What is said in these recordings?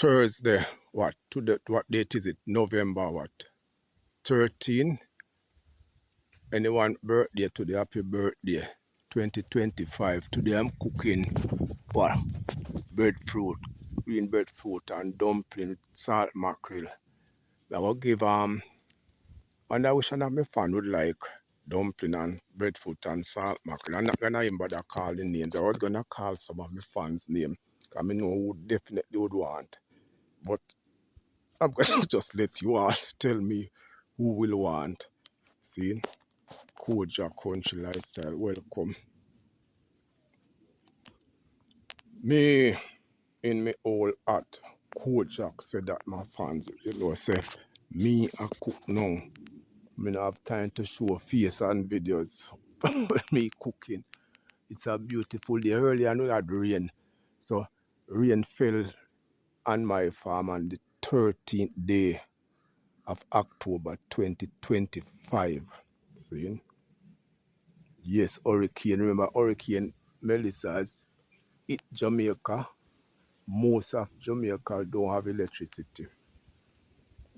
Thursday, what date is it? November what? 13. Anyone birthday today? Happy birthday. 2025. Today I'm cooking what? Breadfruit, green breadfruit and dumpling with salt mackerel. I will give and I wish that my fan would like dumpling and breadfruit and salt mackerel. I'm not gonna even bother calling names. I was gonna call some of my fans' name. I know who definitely would want. But I'm gonna just let you all tell me who will want. See? Koja Country Lifestyle, welcome. Me in my old heart, Kojak said that my fans, say, me a cook now. Me not have time to show face and videos me cooking. It's a beautiful day. Earlier we had rain. So rain fell on my farm on the 13th day of October 2025. See? Yes, hurricane. Remember Hurricane Melissa has hit Jamaica. Most of Jamaica don't have electricity.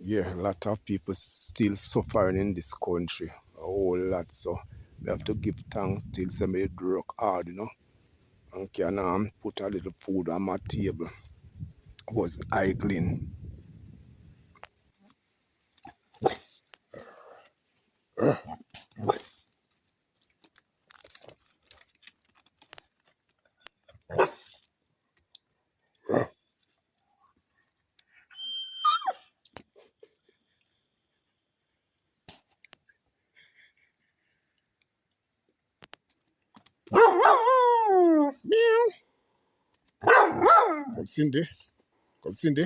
Yeah, a lot of people still suffering in this country. A whole lot. So we have to give thanks till somebody work hard, and can put a little food on my table. Was idling. Meow. Come Cindy. Come Cindy.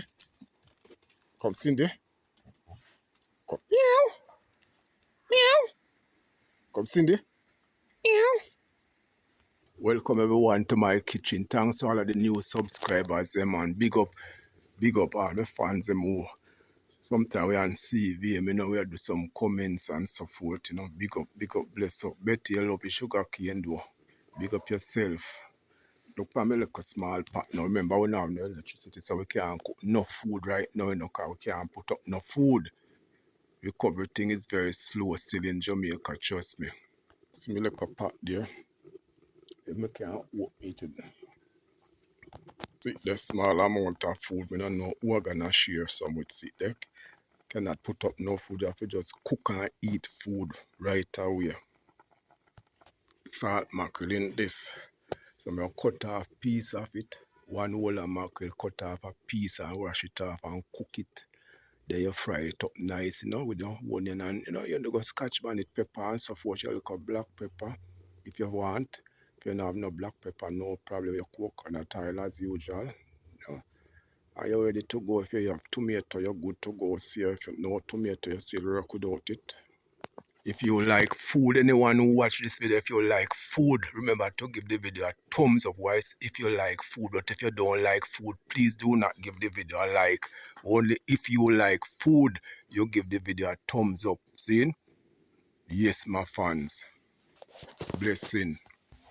Come Cindy. Come meow. Meow. Come Cindy. Meow. Welcome everyone to my kitchen. Thanks to all of the new subscribers, man. Big up all the fans, who sometimes we on CV, we do some comments and so forth, Big up, bless up. Betty, you love your sugar cane, do. Big up yourself. Look for me like a small pot now. Remember, we don't have no electricity, so we can't cook enough food right now, because we can't put up no food. Recovery thing is very slow still in Jamaica, trust me. See me like a pot there. If I can't eat it. See, the small amount of food, we don't know who are gonna share some with it. They cannot put up no food, you have to just cook and eat food right away. Salt mackerel in this. So I cut off a piece of it. One whole of mackerel, cut off a piece and wash it off and cook it. Then you fry it up nice, with the onion and you go scotch bonnet pepper and so forth. You look at black pepper if you want. If you don't have no black pepper, no problem. You coconut oil as usual. Are you ready to go? If you have tomato, you're good to go. See if you know tomato, you still work without it. If you like food, anyone who watch this video, if you like food, remember to give the video a thumbs up. If you like food, but if you don't like food, please do not give the video a like. Only if you like food, you give the video a thumbs up. See? Yes, my fans. Blessing.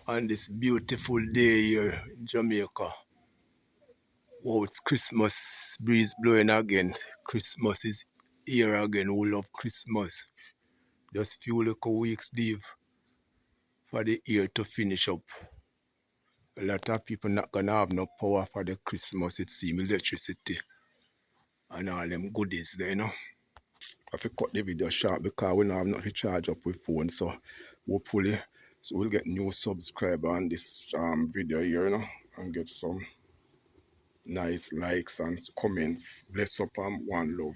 On this beautiful day here in Jamaica. Oh, it's Christmas breeze blowing again. Christmas is here again. We love Christmas. Just few little weeks leave for the year to finish up. A lot of people not gonna have no power for the Christmas, it seems, electricity and all them goodies there, I have to cut the video short because we don't have nothing to charge up with phone, so hopefully we'll get new subscriber on this video here, and get some nice likes and comments. Bless up and one love.